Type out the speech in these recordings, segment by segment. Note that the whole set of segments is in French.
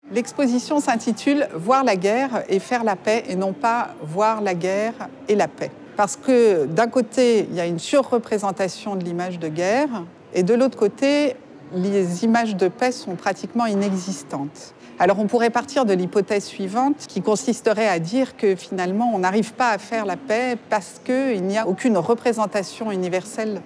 L'exposition s'intitule « Voir la guerre et faire la paix » et non pas « Voir la guerre et la paix ». Parce que d'un côté, il y a une surreprésentation de l'image de guerre et de l'autre côté, les images de paix sont pratiquement inexistantes. Alors on pourrait partir de l'hypothèse suivante qui consisterait à dire que finalement on n'arrive pas à faire la paix parce qu'il n'y a aucune représentation universelle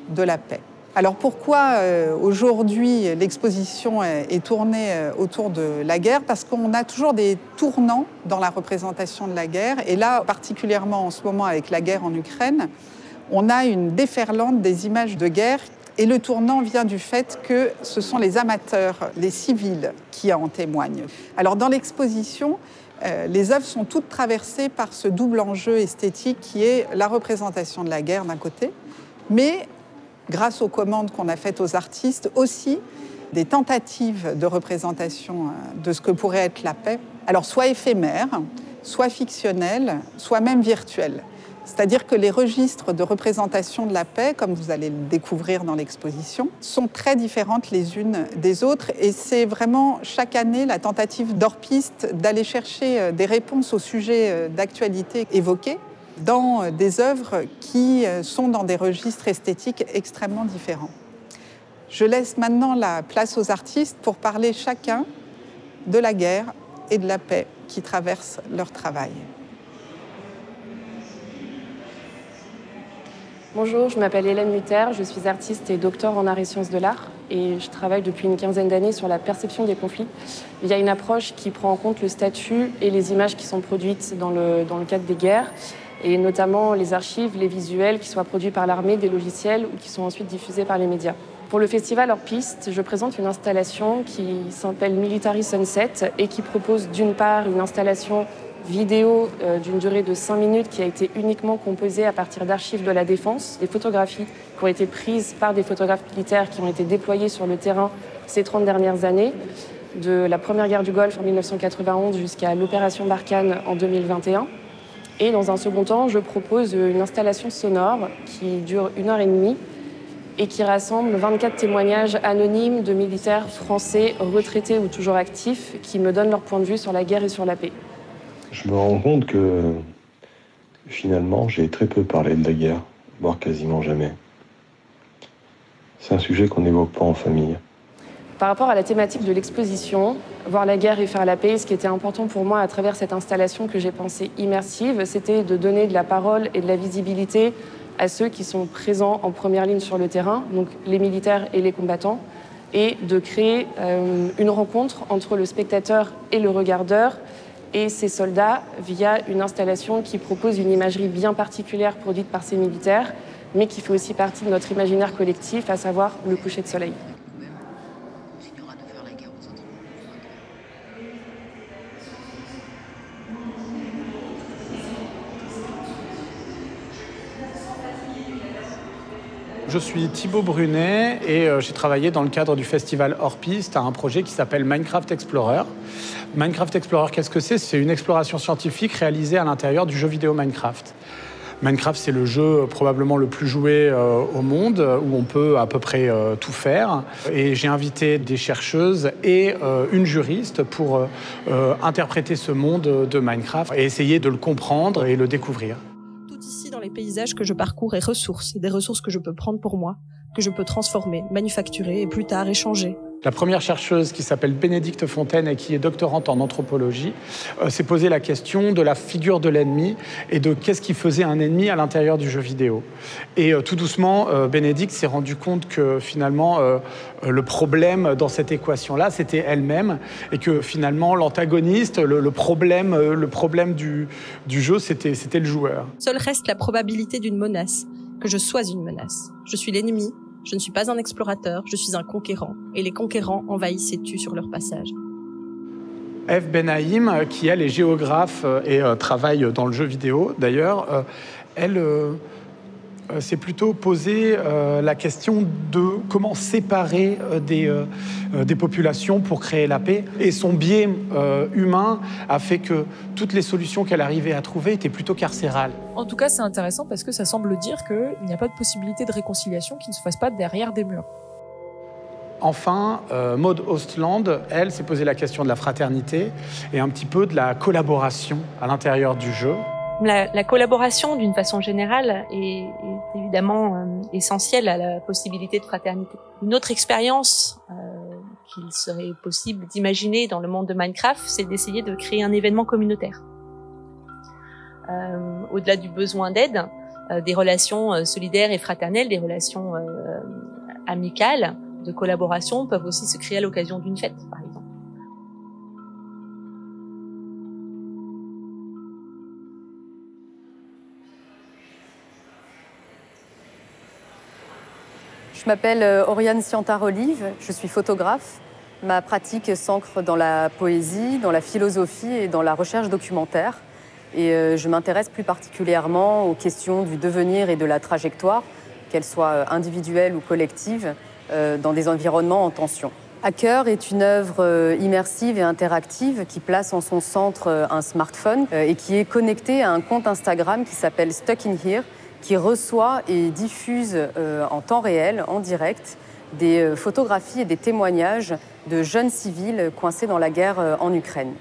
de la paix. Alors pourquoi aujourd'hui l'exposition est tournée autour de la guerre? Parce qu'on a toujours des tournants dans la représentation de la guerre. Et là, particulièrement en ce moment avec la guerre en Ukraine, on a une déferlante des images de guerre. Et le tournant vient du fait que ce sont les amateurs, les civils qui en témoignent. Alors dans l'exposition, les œuvres sont toutes traversées par ce double enjeu esthétique qui est la représentation de la guerre d'un côté, mais grâce aux commandes qu'on a faites aux artistes, aussi des tentatives de représentation de ce que pourrait être la paix, alors soit éphémère, soit fictionnelle, soit même virtuelle. C'est-à-dire que les registres de représentation de la paix, comme vous allez le découvrir dans l'exposition, sont très différentes les unes des autres. Et c'est vraiment chaque année la tentative d'Orpiste d'aller chercher des réponses aux sujets d'actualité évoqués dans des œuvres qui sont dans des registres esthétiques extrêmement différents. Je laisse maintenant la place aux artistes pour parler chacun de la guerre et de la paix qui traversent leur travail. Bonjour, je m'appelle Hélène Mutter, je suis artiste et docteur en arts et sciences de l'art et je travaille depuis une quinzaine d'années sur la perception des conflits via une approche qui prend en compte le statut et les images qui sont produites dans le cadre des guerres et notamment les archives, les visuels qui soient produits par l'armée, des logiciels ou qui sont ensuite diffusés par les médias. Pour le festival Orpiste, je présente une installation qui s'appelle Military Sunset et qui propose d'une part une installation vidéo d'une durée de 5 minutes qui a été uniquement composée à partir d'archives de la défense, des photographies qui ont été prises par des photographes militaires qui ont été déployés sur le terrain ces 30 dernières années, de la première guerre du Golfe en 1991 jusqu'à l'opération Barkhane en 2021. Et dans un second temps, je propose une installation sonore qui dure 1h30 et qui rassemble 24 témoignages anonymes de militaires français retraités ou toujours actifs qui me donnent leur point de vue sur la guerre et sur la paix. Je me rends compte que, finalement, j'ai très peu parlé de la guerre, voire quasiment jamais. C'est un sujet qu'on n'évoque pas en famille. Par rapport à la thématique de l'exposition, voir la guerre et faire la paix, ce qui était important pour moi à travers cette installation que j'ai pensée immersive, c'était de donner de la parole et de la visibilité à ceux qui sont présents en première ligne sur le terrain, donc les militaires et les combattants, et de créer une rencontre entre le spectateur et le regardeur, et ces soldats via une installation qui propose une imagerie bien particulière produite par ces militaires, mais qui fait aussi partie de notre imaginaire collectif, à savoir le coucher de soleil. Je suis Thibaut Brunet et j'ai travaillé dans le cadre du festival Orpiste à un projet qui s'appelle Minecraft Explorer. Minecraft Explorer, qu'est-ce que c'est? C'est une exploration scientifique réalisée à l'intérieur du jeu vidéo Minecraft. Minecraft, c'est le jeu probablement le plus joué au monde, où on peut à peu près tout faire. Et j'ai invité des chercheuses et une juriste pour interpréter ce monde de Minecraft et essayer de le comprendre et le découvrir. Dans les paysages que je parcours est ressources, des ressources que je peux prendre pour moi, que je peux transformer, manufacturer et plus tard échanger. La première chercheuse qui s'appelle Bénédicte Fontaine et qui est doctorante en anthropologie s'est posé la question de la figure de l'ennemi et de qu'est-ce qui faisait un ennemi à l'intérieur du jeu vidéo. Et tout doucement, Bénédicte s'est rendu compte que finalement, le problème dans cette équation-là, c'était elle-même et que finalement, l'antagoniste, le problème du jeu, c'était le joueur. Seul reste la probabilité d'une menace, que je sois une menace. Je suis l'ennemi. Je ne suis pas un explorateur, je suis un conquérant. Et les conquérants envahissent et tuent sur leur passage. Eve Benaïm, qui elle est géographe et travaille dans le jeu vidéo d'ailleurs, elle s'est plutôt posé la question de comment séparer des populations pour créer la paix. Et son biais humain a fait que toutes les solutions qu'elle arrivait à trouver étaient plutôt carcérales. En tout cas, c'est intéressant parce que ça semble dire qu'il n'y a pas de possibilité de réconciliation qui ne se fasse pas derrière des murs. Enfin, Maud Ostland, elle, s'est posé la question de la fraternité et un petit peu de la collaboration à l'intérieur du jeu. La collaboration, d'une façon générale, est évidemment essentielle à la possibilité de fraternité. Une autre expérience qu'il serait possible d'imaginer dans le monde de Minecraft, c'est d'essayer de créer un événement communautaire. Au-delà du besoin d'aide, des relations solidaires et fraternelles, des relations amicales, de collaboration peuvent aussi se créer à l'occasion d'une fête, par exemple. Je m'appelle Oriane Siantard-Olive, je suis photographe. Ma pratique s'ancre dans la poésie, dans la philosophie et dans la recherche documentaire. Et je m'intéresse plus particulièrement aux questions du devenir et de la trajectoire, qu'elles soient individuelles ou collectives, dans des environnements en tension. Hacker est une œuvre immersive et interactive qui place en son centre un smartphone et qui est connecté à un compte Instagram qui s'appelle Stuck in Here, qui reçoit et diffuse en temps réel, en direct, des photographies et des témoignages de jeunes civils coincés dans la guerre en Ukraine.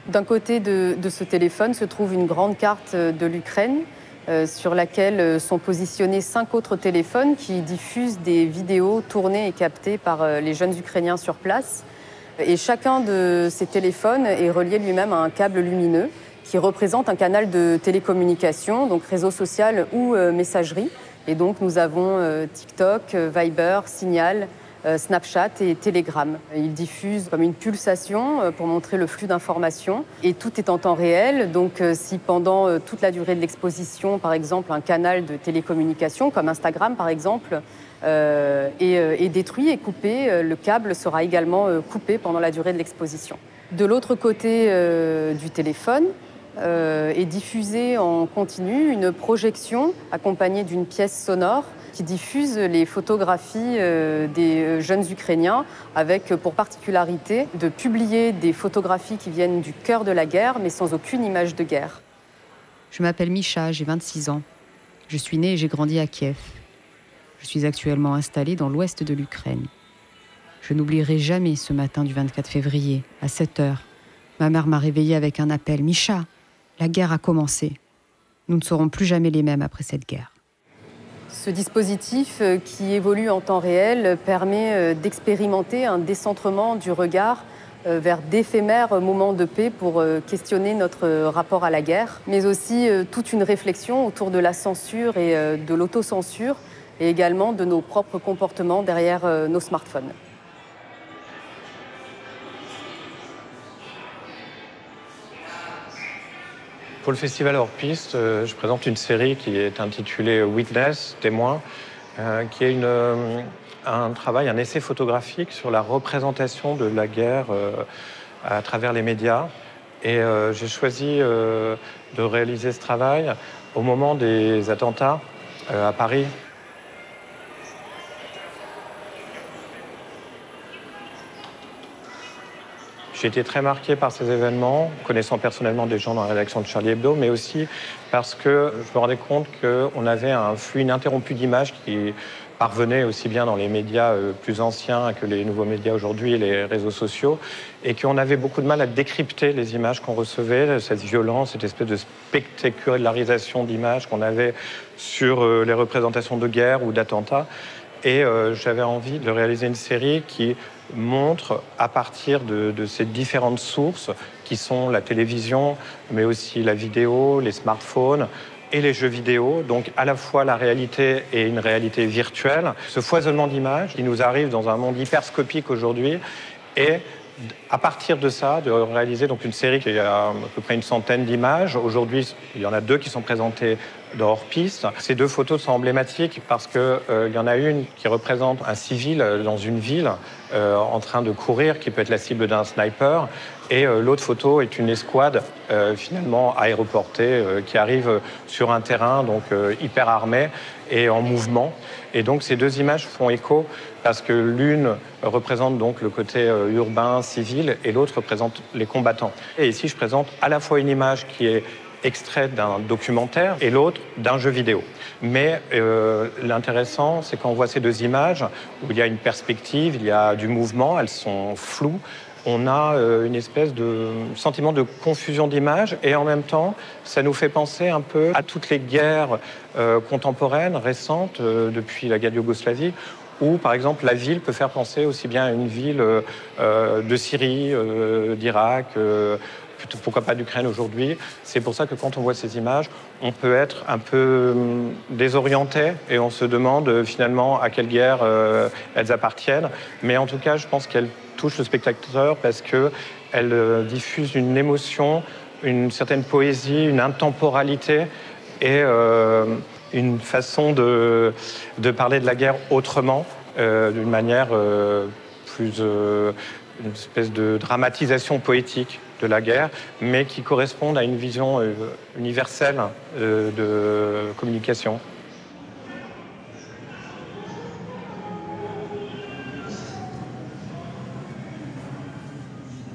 D'un côté de ce téléphone se trouve une grande carte de l'Ukraine sur laquelle sont positionnés 5 autres téléphones qui diffusent des vidéos tournées et captées par les jeunes Ukrainiens sur place. Et chacun de ces téléphones est relié lui-même à un câble lumineux qui représente un canal de télécommunication, donc réseau social ou messagerie. Et donc nous avons TikTok, Viber, Signal, Snapchat et Telegram. Ils diffusent comme une pulsation pour montrer le flux d'informations. Et tout est en temps réel, donc si pendant toute la durée de l'exposition, par exemple, un canal de télécommunication, comme Instagram par exemple, est détruit et coupé, le câble sera également coupé pendant la durée de l'exposition. De l'autre côté du téléphone, est diffusée en continu une projection accompagnée d'une pièce sonore qui diffuse les photographies des jeunes Ukrainiens avec pour particularité de publier des photographies qui viennent du cœur de la guerre mais sans aucune image de guerre. Je m'appelle Misha, j'ai 26 ans. Je suis née et j'ai grandi à Kiev. Je suis actuellement installée dans l'ouest de l'Ukraine. Je n'oublierai jamais ce matin du 24 février, à 7 heures. Ma mère m'a réveillée avec un appel. « Misha, la guerre a commencé. Nous ne serons plus jamais les mêmes après cette guerre. » Ce dispositif qui évolue en temps réel permet d'expérimenter un décentrement du regard vers d'éphémères moments de paix pour questionner notre rapport à la guerre, mais aussi toute une réflexion autour de la censure et de l'autocensure et également de nos propres comportements derrière nos smartphones. Pour le festival Hors Piste, je présente une série qui est intitulée Witness, témoin, qui est un travail, un essai photographique sur la représentation de la guerre à travers les médias. Et j'ai choisi de réaliser ce travail au moment des attentats à Paris. J'ai été très marqué par ces événements, connaissant personnellement des gens dans la rédaction de Charlie Hebdo, mais aussi parce que je me rendais compte qu'on avait un flux ininterrompu d'images qui parvenait aussi bien dans les médias plus anciens que les nouveaux médias aujourd'hui et les réseaux sociaux, et qu'on avait beaucoup de mal à décrypter les images qu'on recevait, cette violence, cette espèce de spectacularisation d'images qu'on avait sur les représentations de guerre ou d'attentats. Et j'avais envie de réaliser une série qui montre, à partir de ces différentes sources, qui sont la télévision, mais aussi la vidéo, les smartphones et les jeux vidéo, donc à la fois la réalité et une réalité virtuelle, ce foisonnement d'images qui nous arrive dans un monde hyperscopique aujourd'hui, et à partir de ça, de réaliser donc une série qui a à peu près une centaine d'images. Aujourd'hui, il y en a 2 qui sont présentées dans Hors Piste. Ces 2 photos sont emblématiques parce qu'il y en a une qui représente un civil dans une ville en train de courir, qui peut être la cible d'un sniper. Et l'autre photo est une escouade finalement aéroportée qui arrive sur un terrain donc hyper armé et en mouvement. Et donc ces 2 images font écho parce que l'une représente donc le côté urbain, civil, et l'autre représente les combattants. Et ici, je présente à la fois une image qui est extrait d'un documentaire et l'autre d'un jeu vidéo. Mais l'intéressant, c'est quand on voit ces deux images, où il y a une perspective, il y a du mouvement, elles sont floues, on a une espèce de sentiment de confusion d'images et en même temps, ça nous fait penser un peu à toutes les guerres contemporaines, récentes, depuis la guerre de Yougoslavie, où, par exemple, la ville peut faire penser aussi bien à une ville de Syrie, d'Irak, pourquoi pas d'Ukraine aujourd'hui. C'est pour ça que quand on voit ces images, on peut être un peu désorienté et on se demande finalement à quelle guerre elles appartiennent. Mais en tout cas, je pense qu'elles touchent le spectateur parce qu'elles diffusent une émotion, une certaine poésie, une intemporalité et une façon de parler de la guerre autrement, d'une manière plus... une espèce de dramatisation poétique de la guerre, mais qui correspondent à une vision universelle de communication.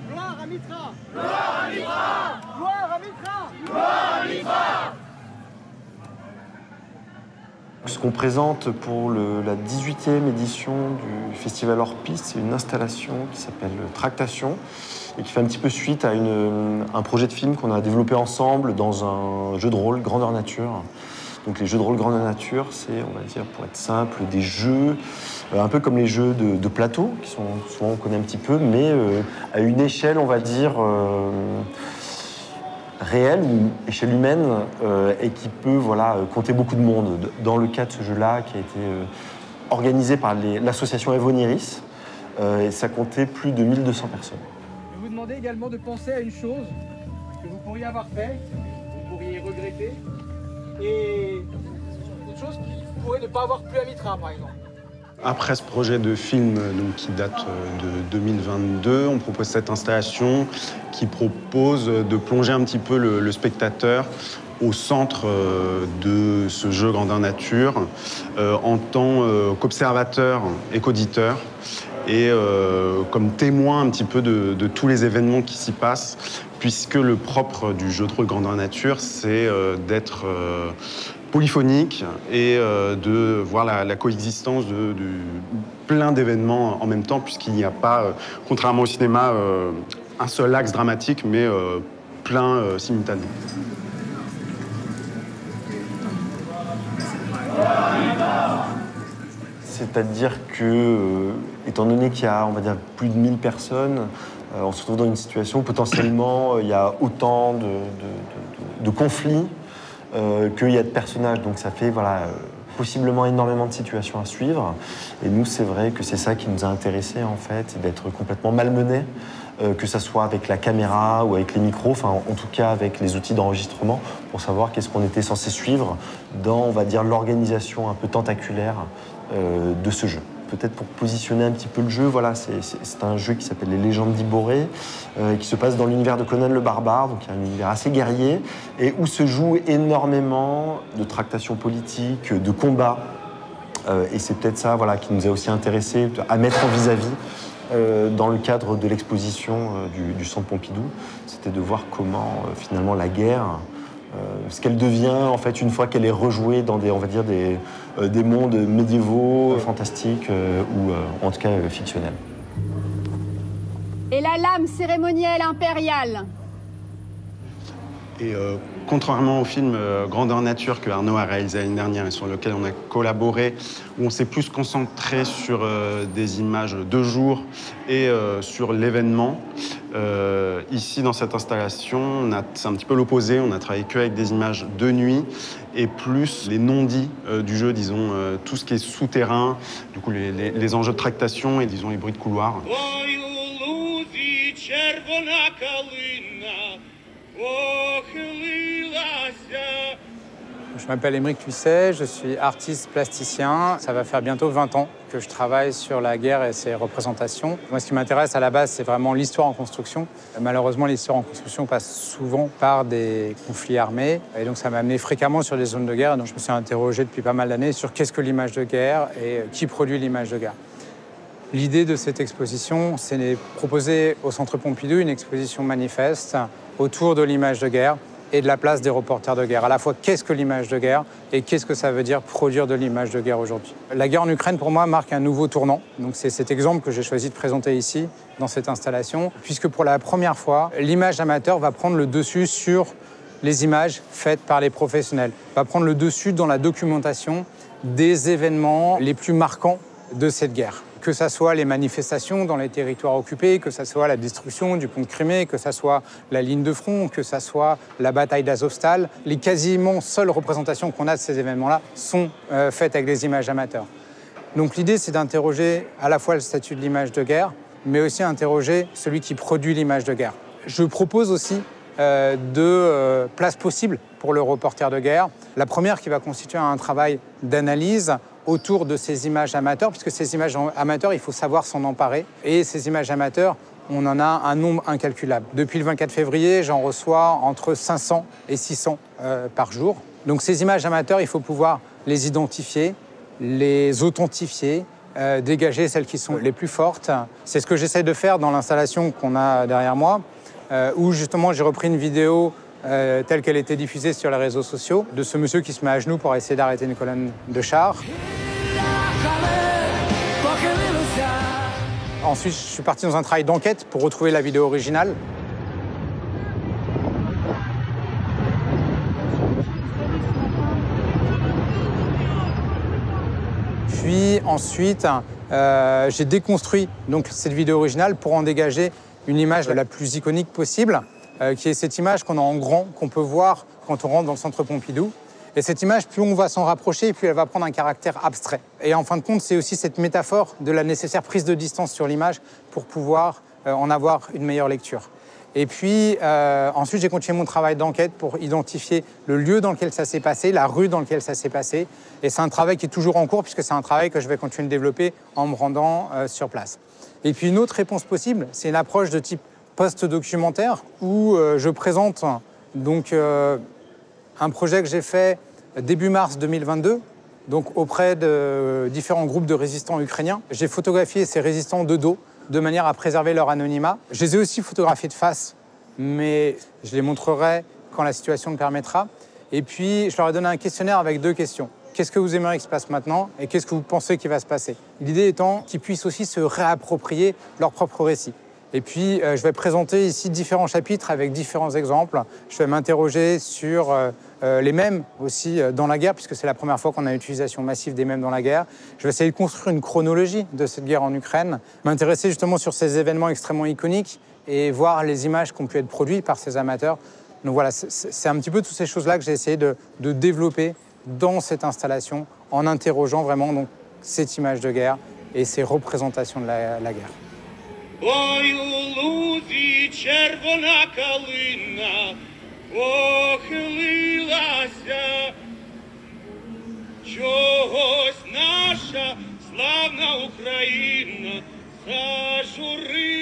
Gloire à Mitra! Gloire à Mitra! Gloire à Mitra! Gloire à Mitra! Ce qu'on présente pour la 18e édition du Festival Hors-Piste, c'est une installation qui s'appelle Tractation et qui fait un petit peu suite à un projet de film qu'on a développé ensemble dans un jeu de rôle Grandeur Nature. Donc les jeux de rôle Grandeur Nature, c'est, on va dire, pour être simple, des jeux un peu comme les jeux de plateau, qui sont souvent on connaît un petit peu, mais à une échelle, on va dire, réelle ou échelle humaine et qui peut compter beaucoup de monde. Dans le cas de ce jeu-là, qui a été organisé par l'association Evoniris, et ça comptait plus de 1200 personnes. Je vais vous demander également de penser à une chose que vous pourriez avoir fait, vous pourriez regretter, et une chose qui pourrait ne pas avoir plu à Mitra, par exemple. Après ce projet de film qui date de 2022, on propose cette installation qui propose de plonger un petit peu le spectateur au centre de ce jeu Grandeur Nature en tant qu'observateur et qu'auditeur et comme témoin un petit peu de tous les événements qui s'y passent, puisque le propre du jeu de rôle Grandeur Nature, c'est d'être polyphonique et de voir la coexistence de plein d'événements en même temps, puisqu'il n'y a pas, contrairement au cinéma, un seul axe dramatique, mais plein simultanément. C'est-à-dire que, étant donné qu'il y a, on va dire, plus de 1000 personnes, on se retrouve dans une situation où potentiellement il y a autant de conflits qu'il y a de personnages. Donc ça fait possiblement énormément de situations à suivre. Et nous, c'est vrai que c'est ça qui nous a intéressés, en fait, d'être complètement malmenés, que ça soit avec la caméra ou avec les micros, enfin en tout cas avec les outils d'enregistrement, pour savoir qu'est-ce qu'on était censé suivre dans, on va dire, l'organisation un peu tentaculaire de ce jeu. Peut-être pour positionner un petit peu le jeu, c'est un jeu qui s'appelle Les Légendes d'Iboré, qui se passe dans l'univers de Conan le Barbare, donc il y a un univers assez guerrier, et où se joue énormément de tractations politiques, de combats. Et c'est peut-être ça qui nous a aussi intéressés à mettre en vis-à-vis dans le cadre de l'exposition du Centre Pompidou. C'était de voir comment finalement la guerre, ce qu'elle devient en fait une fois qu'elle est rejouée dans des mondes médiévaux, fantastiques ou en tout cas fictionnels. Et la lame cérémonielle impériale. Et contrairement au film Grandeur Nature que Arnaud a réalisé l'année dernière et sur lequel on a collaboré, où on s'est plus concentré sur des images de jour et sur l'événement, ici dans cette installation, c'est un petit peu l'opposé. On a travaillé qu'avec des images de nuit et plus les non-dits du jeu, disons, tout ce qui est souterrain, du coup les enjeux de tractation et disons les bruits de couloir. Je m'appelle Émeric Tuisset, je suis artiste plasticien. Ça va faire bientôt 20 ans que je travaille sur la guerre et ses représentations. Moi, ce qui m'intéresse à la base, c'est vraiment l'histoire en construction. Malheureusement, l'histoire en construction passe souvent par des conflits armés. Et donc, ça m'a amené fréquemment sur des zones de guerre. Donc, je me suis interrogé depuis pas mal d'années sur qu'est-ce que l'image de guerre et qui produit l'image de guerre. L'idée de cette exposition, c'est de proposer au Centre Pompidou une exposition manifeste autour de l'image de guerre et de la place des reporters de guerre. À la fois, qu'est-ce que l'image de guerre et qu'est-ce que ça veut dire produire de l'image de guerre aujourd'hui. La guerre en Ukraine, pour moi, marque un nouveau tournant. Donc c'est cet exemple que j'ai choisi de présenter ici, dans cette installation, puisque pour la première fois, l'image amateur va prendre le dessus sur les images faites par les professionnels, va prendre le dessus dans la documentation des événements les plus marquants de cette guerre. Que ce soit les manifestations dans les territoires occupés, que ce soit la destruction du pont de Crimée, que ce soit la ligne de front, que ce soit la bataille d'Azovstal, les quasiment seules représentations qu'on a de ces événements-là sont faites avec des images amateurs. Donc l'idée, c'est d'interroger à la fois le statut de l'image de guerre, mais aussi interroger celui qui produit l'image de guerre. Je propose aussi deux places possibles pour le reporter de guerre. La première qui va constituer un travail d'analyse autour de ces images amateurs, puisque ces images amateurs, il faut savoir s'en emparer. Et ces images amateurs, on en a un nombre incalculable. Depuis le 24 février, j'en reçois entre 500 et 600 par jour. Donc ces images amateurs, il faut pouvoir les identifier, les authentifier, dégager celles qui sont les plus fortes. C'est ce que j'essaie de faire dans l'installation qu'on a derrière moi, où justement j'ai repris une vidéo telle qu'elle était diffusée sur les réseaux sociaux, de ce monsieur qui se met à genoux pour essayer d'arrêter une colonne de chars. Ensuite, je suis parti dans un travail d'enquête pour retrouver la vidéo originale. Puis ensuite, j'ai déconstruit donc, cette vidéo originale pour en dégager une image la plus iconique possible, qui est cette image qu'on a en grand, qu'on peut voir quand on rentre dans le centre Pompidou. Et cette image, plus on va s'en rapprocher, plus elle va prendre un caractère abstrait. Et en fin de compte, c'est aussi cette métaphore de la nécessaire prise de distance sur l'image pour pouvoir en avoir une meilleure lecture. Et puis, ensuite, j'ai continué mon travail d'enquête pour identifier le lieu dans lequel ça s'est passé, la rue dans laquelle ça s'est passé. Et c'est un travail qui est toujours en cours, puisque c'est un travail que je vais continuer de développer en me rendant sur place. Et puis, une autre réponse possible, c'est une approche de type post-documentaire, où je présente donc, un projet que j'ai fait début mars 2022, donc auprès de différents groupes de résistants ukrainiens. J'ai photographié ces résistants de dos, de manière à préserver leur anonymat. Je les ai aussi photographiés de face, mais je les montrerai quand la situation le permettra. Et puis, je leur ai donné un questionnaire avec deux questions. Qu'est-ce que vous aimeriez qu'il se passe maintenant et qu'est-ce que vous pensez qu'il va se passer? L'idée étant qu'ils puissent aussi se réapproprier leur propre récit. Et puis, je vais présenter ici différents chapitres avec différents exemples. Je vais m'interroger sur les mèmes aussi dans la guerre, puisque c'est la première fois qu'on a une utilisation massive des mèmes dans la guerre. Je vais essayer de construire une chronologie de cette guerre en Ukraine, m'intéresser justement sur ces événements extrêmement iconiques et voir les images qui ont pu être produites par ces amateurs. Donc voilà, c'est un petit peu toutes ces choses-là que j'ai essayé de développer dans cette installation en interrogeant vraiment donc, cette image de guerre et ces représentations de la guerre. Ой, у лузі червона калина похилилася, чогось наша славна Україна зажурилася.